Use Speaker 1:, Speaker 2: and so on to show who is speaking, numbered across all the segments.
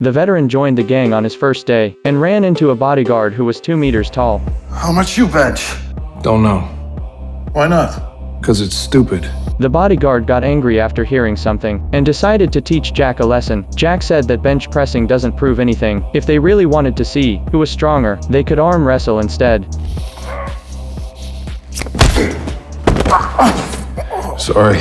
Speaker 1: The veteran joined the gang on his first day and ran into a bodyguard who was 2 meters tall.
Speaker 2: How much you bench?
Speaker 3: Don't know.
Speaker 2: Why not?
Speaker 3: 'Cause it's stupid.
Speaker 1: The bodyguard got angry after hearing something and decided to teach Jack a lesson. Jack said that bench pressing doesn't prove anything. If they really wanted to see who was stronger, they could arm wrestle instead.
Speaker 3: Sorry.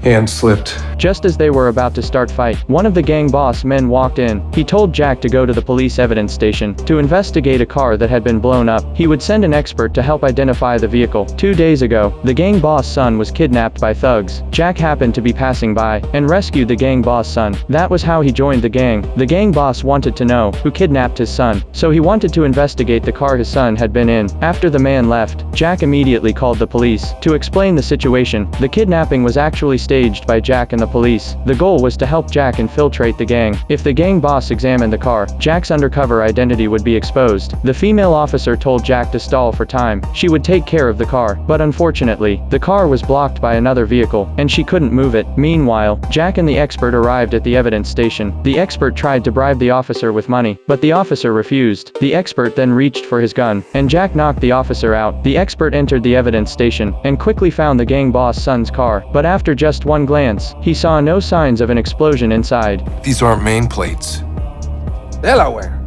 Speaker 3: Hand slipped.
Speaker 1: Just as they were about to start fight, one of the gang boss men walked in. He told Jack to go to the police evidence station to investigate a car that had been blown up. He would send an expert to help identify the vehicle. 2 days ago, the gang boss' son was kidnapped by thugs. Jack happened to be passing by and rescued the gang boss' son. That was how he joined the gang. The gang boss wanted to know who kidnapped his son, so he wanted to investigate the car his son had been in. After the man left, Jack immediately called the police to explain the situation. The kidnapping was actually staged by Jack and the police. The goal was to help Jack infiltrate the gang. If the gang boss examined the car, Jack's undercover identity would be exposed. The female officer told Jack to stall for time. She would take care of the car, but unfortunately, the car was blocked by another vehicle, and she couldn't move it. Meanwhile, Jack and the expert arrived at the evidence station. The expert tried to bribe the officer with money, but the officer refused. The expert then reached for his gun, and Jack knocked the officer out. The expert entered the evidence station and quickly found the gang boss' son's car, but after just one glance, he saw no signs of an explosion inside.
Speaker 3: These aren't main plates.
Speaker 2: Delaware.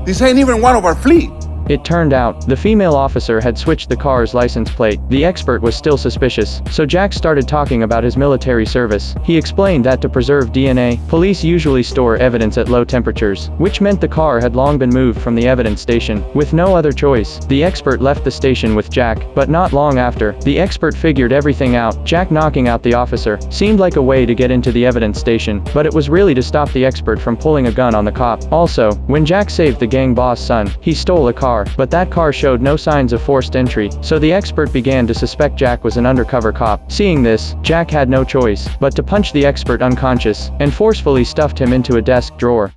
Speaker 2: This ain't even one of our fleet.
Speaker 1: It turned out, the female officer had switched the car's license plate. The expert was still suspicious, so Jack started talking about his military service. He explained that to preserve DNA, police usually store evidence at low temperatures, which meant the car had long been moved from the evidence station. With no other choice, the expert left the station with Jack, but not long after, the expert figured everything out. Jack knocking out the officer seemed like a way to get into the evidence station, but it was really to stop the expert from pulling a gun on the cop. Also, when Jack saved the gang boss' son, he stole a car, but that car showed no signs of forced entry, so the expert began to suspect Jack was an undercover cop. Seeing this, Jack had no choice but to punch the expert unconscious and forcefully stuffed him into a desk drawer.